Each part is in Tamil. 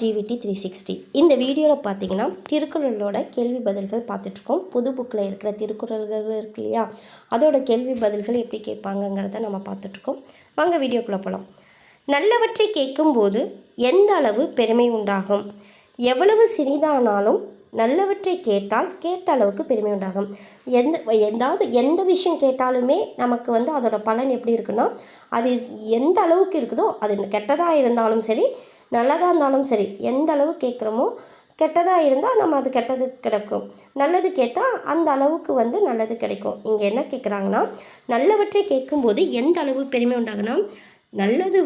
ஜிவிடி 360 இந்த வீடியோவில் பார்த்தீங்கன்னா திருக்குறளோட கேள்வி பதில்கள் பார்த்துட்ருக்கோம். புது புக்கில் இருக்கிற திருக்குறள்கள் இருக்கு இல்லையா, அதோட கேள்வி பதில்கள் எப்படி கேட்பாங்கங்கிறத நம்ம பார்த்துட்ருக்கோம். வாங்க வீடியோக்குள்ளே போகலாம். நல்லவற்றை கேட்கும்போது எந்த அளவு பெருமை உண்டாகும்? எவ்வளவு சிறிதானாலும் நல்லவற்றை கேட்டால் கேட்ட அளவுக்கு பெருமை உண்டாகும். எந்த விஷயம் கேட்டாலுமே நமக்கு அதோட பலன் எப்படி இருக்குன்னா, அது எந்த அளவுக்கு இருக்குதோ, அது கெட்டதாக இருந்தாலும் சரி நல்லதாக இருந்தாலும் சரி, எந்த அளவு கேட்குறோமோ, கெட்டதாக இருந்தால் நம்ம அது கெட்டது கிடைக்கும், நல்லது கேட்டால் அந்த அளவுக்கு நல்லது கிடைக்கும். இங்கே என்ன கேட்குறாங்கன்னா, நல்லவற்றை கேட்கும்போது எந்த அளவு பெருமை உண்டாகுனா, நல்லது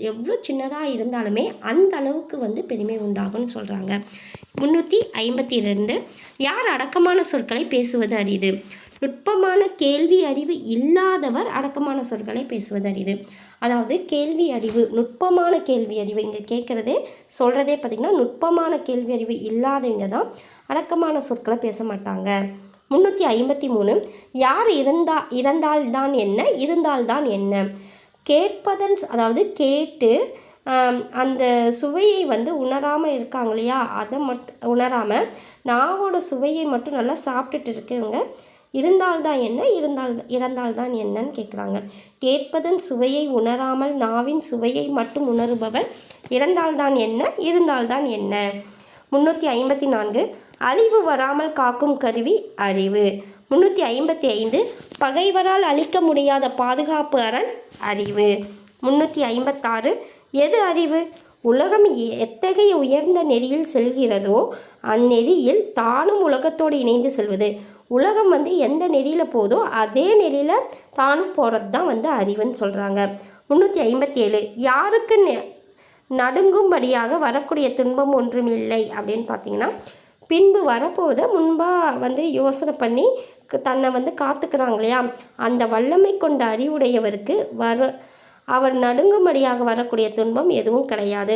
எவ்வளோ சின்னதாக இருந்தாலுமே அந்த அளவுக்கு பெருமை உண்டாகும்னு சொல்கிறாங்க. 352 யார் அடக்கமான சொற்களை பேசுவது அரிது? நுட்பமான கேள்வி அறிவு இல்லாதவர் அடக்கமான சொற்களை பேசுவது அரிது. அதாவது கேள்வி அறிவு, நுட்பமான கேள்வி அறிவு இங்கே கேட்குறதே சொல்கிறதே பார்த்திங்கன்னா, நுட்பமான கேள்வி அறிவு இல்லாதவங்க தான் அடக்கமான சொற்களை பேச மாட்டாங்க. 353 யார் இறந்தால்தான் என்ன, இருந்தால்தான் என்ன? கேட்பதன் அதாவது கேட்டு அந்த சுவையை உணராமல் இருக்காங்க இல்லையா, அதை மட்டும் உணராமல் நாவோட சுவையை மட்டும் நல்லா சாப்பிட்டுட்டு இருக்கவங்க இருந்தால்தான் என்ன, இறந்தால்தான் என்னன்னு கேட்குறாங்க. கேட்பதன் சுவையை உணராமல் நாவின் சுவையை மட்டும் உணருபவர் இறந்தால்தான் என்ன, இருந்தால்தான் என்ன? 354 அழிவு வராமல் காக்கும் கருவி அறிவு. 355 பகைவரால் அழிக்க முடியாத பாதுகாப்பு அரண் அறிவு. 356 எது அறிவு? உலகம் எத்தகைய உயர்ந்த நெறியில் செல்கிறதோ அந்நெறியில் தானும் உலகத்தோடு இணைந்து செல்வது. உலகம் எந்த நெறியில் போதோ அதே நெறியில் தானும் போகிறது தான் அறிவுன்னு சொல்கிறாங்க. 357 யாருக்கு நடுங்கும்படியாக வரக்கூடிய துன்பம் ஒன்றும் இல்லை அப்படின்னு பார்த்தீங்கன்னா, பின்பு வரப்போதை முன்பாக யோசனை பண்ணி தன்னை காத்துக்கிறாங்க இல்லையா, அந்த வல்லமை கொண்ட அறிவுடையவருக்கு அவர் நடுங்கும்படியாக வரக்கூடிய துன்பம் எதுவும் கிடையாது.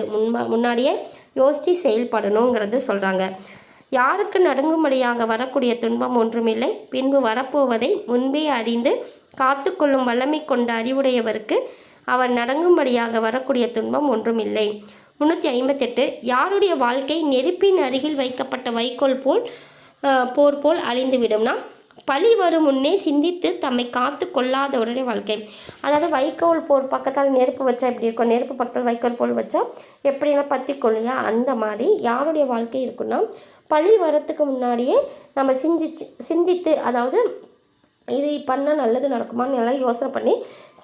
முன்னாடியே யோசித்து செயல்படணுங்கிறது சொல்கிறாங்க. யாருக்கு நடுங்கும்படியாக வரக்கூடிய துன்பம் ஒன்றுமில்லை, பின்பு வரப்போவதை முன்பே அறிந்து காத்து கொள்ளும் வல்லமை கொண்ட அறிவுடையவருக்கு அவர் நடுங்கும்படியாக வரக்கூடிய துன்பம் ஒன்றுமில்லை. 358 யாருடைய வாழ்க்கை நெருப்பின் அருகில் வைக்கப்பட்ட வைக்கோல் போர் போல் அழிந்துவிடும்னா, பழி வரும் முன்னே சிந்தித்து தம்மை காத்து கொள்ளாதவருடைய வாழ்க்கை. அதாவது வைக்கோல் போர் பக்கத்தால் நெருப்பு வச்சா எப்படி இருக்கும், நெருப்பு பக்கத்தில் வைக்கோல் போல் வச்சா எப்படின்னா பற்றி கொள்ளையா, அந்த மாதிரி யாருடைய வாழ்க்கை இருக்குன்னா, பழி வரத்துக்கு முன்னாடியே நம்ம சிந்தித்து அதாவது இது பண்ணால் நல்லது நடக்குமான்னு எல்லாம் யோசனை பண்ணி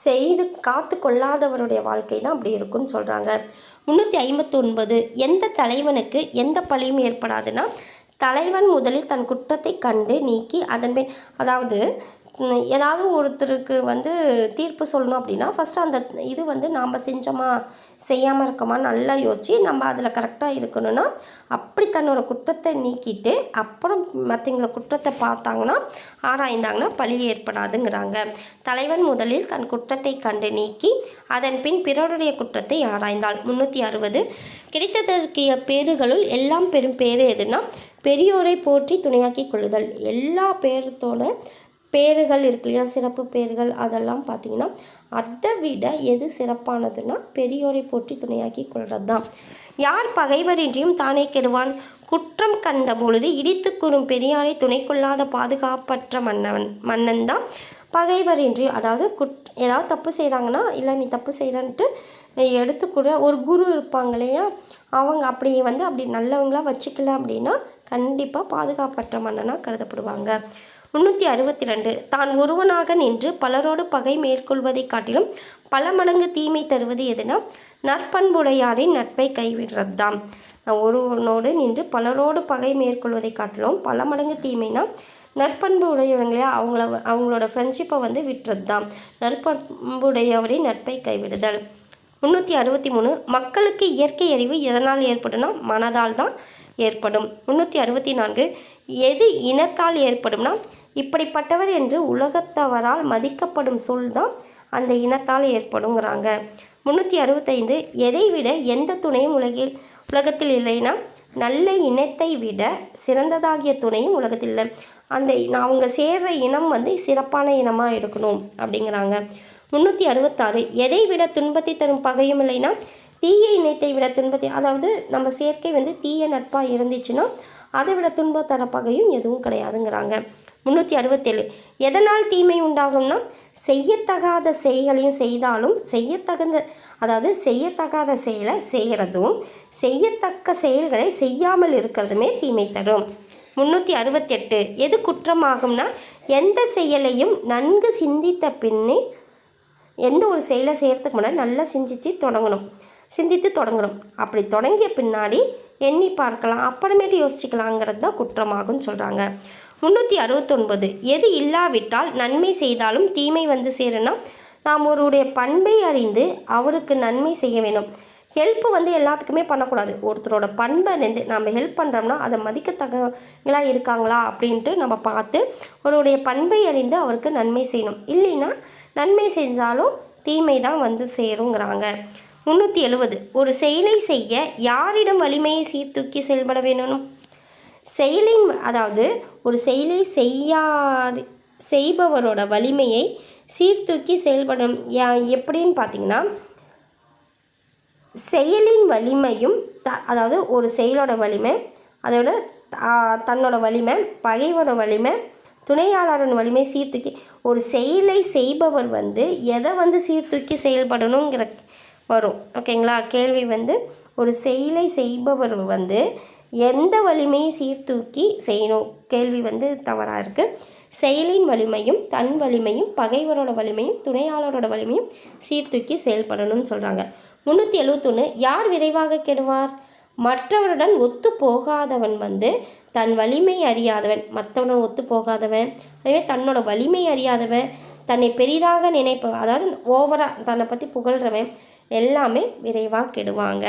செய்து காத்து கொள்ளாதவருடைய வாழ்க்கை தான் அப்படி இருக்குன்னு சொல்கிறாங்க. 359 எந்த தலைவனுக்கு எந்த பழியும் ஏற்படாதுன்னா, தலைவன் முதலில் தன் குற்றத்தை கண்டு நீக்கி அதன்பின், அதாவது ஏதாவது ஒருத்தருக்கு தீர்ப்பு சொல்லணும் அப்படின்னா ஃபஸ்ட்டு அந்த இது நாம் செஞ்சோமா செய்யாமல் இருக்கோமா நல்லா யோசித்து நம்ம அதில் கரெக்டாக இருக்கணும்னா, அப்படி தன்னோட குற்றத்தை நீக்கிட்டு அப்புறம் மற்றவங்களோட குற்றத்தை பார்த்தாங்கன்னா ஆராய்ந்தாங்கன்னா பழி ஏற்படாதுங்கிறாங்க. தலைவன் முதலில் தன் குற்றத்தை கண்டு நீக்கி அதன் பின் பிறருடைய குற்றத்தை ஆராய்ந்தாள். 360 கிடைத்ததற்கிய பேறுகளுள் எல்லாம் பெரும் பேறு எதுனா, பெரியோரை போற்றி துணையாக்கி கொள்ளுதல். எல்லா பேரத்தோட பேறுகள் இருக்கு இல்லையா, சிறப்பு பேறுகள், அதெல்லாம் பார்த்திங்கன்னா அதை விட எது சிறப்பானதுன்னா பெரியோரை போற்றி துணையாக்கி கொள்வது தான். யார் பகைவரின்றியும் தானே கெடுவான்? குற்றம் கண்ட பொழுது இடித்து கூறும் பெரியாரை துணை கொள்ளாத பாதுகாப்பற்ற மன்னன் தான் பகைவரின்றி. அதாவது ஏதாவது தப்பு செய்கிறாங்கன்னா, இல்லை நீ தப்பு செய்கிறன்ட்டு எடுத்துக்கூட ஒரு குரு இருப்பாங்க இல்லையா, அவங்க அப்படி அப்படி நல்லவங்களாக வச்சுக்கல அப்படின்னா கண்டிப்பாக பாதுகாப்பற்ற மன்னனாக கருதப்படுவாங்க. 362 தான் ஒருவனாக நின்று பலரோடு பகை மேற்கொள்வதை காட்டிலும் பல மடங்கு தீமை தருவது எதுனா, நற்பண்புடையாரின் நட்பை கைவிடுறது தான். ஒருவனோடு நின்று பலரோடு பகை மேற்கொள்வதை காட்டிலும் பல மடங்கு தீமைனா நற்பண்பு உடையவங்களே அவங்களோட ஃப்ரெண்ட்ஷிப்பை விட்டுறது தான். நற்பண்புடையவரின் நட்பை கைவிடுதல். 363 மக்களுக்கு இயற்கை அறிவு எதனால் ஏற்படும்னா, மனதால் தான் ஏற்படும். 364 எது இனத்தால் ஏற்படும்னா, இப்படிப்பட்டவர் என்று உலகத்தவரால் மதிக்கப்படும் சொல் தான் அந்த இனத்தால் ஏற்படுங்கிறாங்க. 365 எதை விட எந்த துணையும் உலகத்தில் இல்லைன்னா, நல்ல இனத்தை விட சிறந்ததாகிய துணையும் உலகத்தில் இல்லை. அவங்க சேர்கிற இனம் சிறப்பான இனமாக இருக்கணும் அப்படிங்கிறாங்க. 366 எதை விட துன்பத்தை தரும் பகையும் இல்லைன்னா, தீய இணைத்தை விட துன்பத்தை, அதாவது நம்ம சேர்க்கை வந்து தீய நட்பாக இருந்துச்சுன்னா அதை விட துன்ப தர பகையும் எதுவும் கிடையாதுங்கிறாங்க. 367 எதனால் தீமை உண்டாகும்னா செய்யத்தகாத செயல்களையும் செய்தாலும் செய்யத்தகாத செயலை செய்கிறதும் செய்யத்தக்க செயல்களை செய்யாமல் இருக்கிறதுமே தீமை தரும். 368 எது குற்றமாகும்னா எந்த செயலையும் நன்கு சிந்தித்த பின்னே, எந்த ஒரு செயலை செய்கிறதுக்கு முன்னாடி நல்லா சிந்தித்து தொடங்கணும். அப்படி தொடங்கிய பின்னாடி எண்ணி பார்க்கலாம், அப்புறமேட்டு யோசிச்சுக்கலாங்கிறது தான் குற்றமாகும்னு சொல்கிறாங்க. 369 எது இல்லாவிட்டால் நன்மை செய்தாலும் தீமை வந்து சேருன்னா நாம் ஒருவருடைய பண்பை அறிந்து அவருக்கு நன்மை செய்ய வேணும். ஹெல்ப் வந்து எல்லாத்துக்குமே பண்ணக்கூடாது. ஒருத்தரோட பண்பை அறிந்து நம்ம ஹெல்ப் பண்ணுறோம்னா அதை மதிக்கத்தகங்களா இருக்காங்களா அப்படின்ட்டு நம்ம பார்த்து ஒருவருடைய பண்பை அறிந்து அவருக்கு நன்மை செய்யணும். இல்லைன்னா நன்மை செஞ்சாலும் தீமை தான் வந்து சேருங்கிறாங்க. 370 ஒரு செயலை செய்ய யாரிடம் வலிமையை சீர்தூக்கி செயல்பட வேணும்? ஒரு செயலை செய்பவரோட வலிமையை சீர்தூக்கி செயல்படும். எப்படின்னு பார்த்தீங்கன்னா செயலின் வலிமையும் ஒரு செயலோட வலிமை, அதோட தன்னோட வலிமை, பகைவோட வலிமை, துணையாளரின் வலிமை சீர்தூக்கி, ஒரு செயலை செய்பவர் வந்து எதை வந்து சீர்தூக்கி செயல்படணுங்கிற வரும். ஓகேங்களா? கேள்வி வந்து ஒரு செயலை செய்பவர் வந்து எந்த வலிமையை சீர்தூக்கி செய்யணும்? கேள்வி வந்து தவறாக இருக்குது. செயலின் வலிமையும் தன் வலிமையும் பகைவரோட வலிமையும் துணையாளரோட வலிமையும் சீர்தூக்கி செயல்படணும்னு சொல்கிறாங்க. 371 யார் விரைவாக கெடுவார்? மற்றவருடன் ஒத்து போகாதவன் வந்து தன் வலிமை அறியாதவன், மற்றவனுடன் ஒத்து போகாதவன், அதுவே தன்னோட வலிமை அறியாதவன், தன்னை பெரிதாக நினைப்பவன், அதாவது ஓவராக தன்னை பற்றி புகழ்கிறவன் எல்லாமே விரைவாக கெடுவாங்க.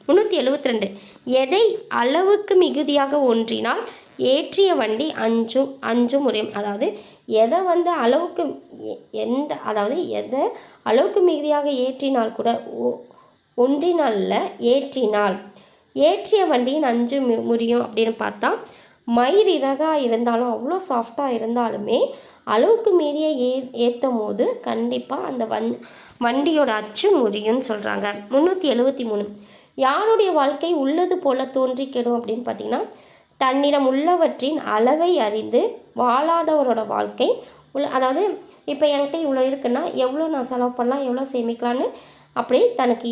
372 எதை அளவுக்கு மிகுதியாக ஒன்றினால் ஏற்றிய வண்டி அஞ்சும் முறையும். அதாவது எதை வந்து எதை அளவுக்கு மிகுதியாக ஏற்றினால் கூட ஒன்றினால ஏற்றிய வண்டியின் 5 முறியும் அப்படின்னு பார்த்தா மயிர் இறகாக இருந்தாலும் அவ்வளோ சாஃப்டாக இருந்தாலுமே அளவுக்கு மீறிய ஏற்றும் போது கண்டிப்பாக அந்த வண்டியோட அச்சு முறியும்னு சொல்கிறாங்க. 373 யாருடைய வாழ்க்கை உள்ளது போல தோன்றி கெடும் அப்படின்னு பார்த்தீங்கன்னா தன்னிடம் உள்ளவற்றின் அளவை அறிந்து வாழாதவரோட வாழ்க்கை அதாவது இப்போ என்கிட்ட இவ்வளோ இருக்குன்னா எவ்வளோ நான் செலவு பண்ணலாம், எவ்வளோ சேமிக்கலான்னு அப்படி தனக்கு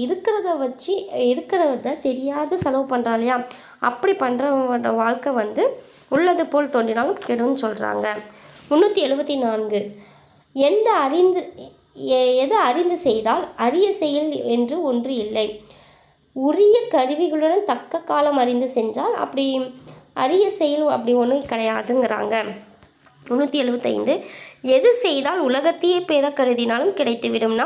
இருக்கிறத தெரியாத செலவு பண்ணுறா இல்லையா, அப்படி பண்ணுறவங்களோட வாழ்க்கை வந்து உள்ளது போல் தோன்றினாலும் கெடும்னு சொல்கிறாங்க. 374 எது அறிந்து செய்தால் அரிய செயல் என்று ஒன்று இல்லை. உரிய கருவிகளுடன் தக்க காலம் அறிந்து செஞ்சால் அப்படி அரிய செயல் அப்படி ஒன்றும் கிடையாதுங்கிறாங்க. 375 எது செய்தால் உலகத்தையே பெற கருதினாலும் கிடைத்துவிடும்னா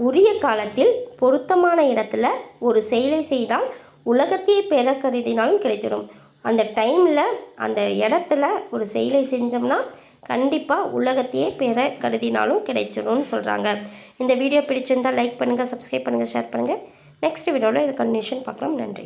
உரிய காலத்தில் பொருத்தமான இடத்துல ஒரு செயலை செய்தால் உலகத்தையே பெற கருதினாலும் கிடைத்திடும். அந்த டைமில் அந்த இடத்துல ஒரு செயலை செஞ்சோம்னா கண்டிப்பாக உலகத்தையே பெற கருதினாலும் கிடைச்சிடும்னு சொல்கிறாங்க. இந்த வீடியோ பிடிச்சிருந்தால் லைக் பண்ணுங்கள், சப்ஸ்கிரைப் பண்ணுங்கள், ஷேர் பண்ணுங்கள். நெக்ஸ்ட் வீடியோவில் இது கண்டினியூஷன் பார்க்கலாம். நன்றி.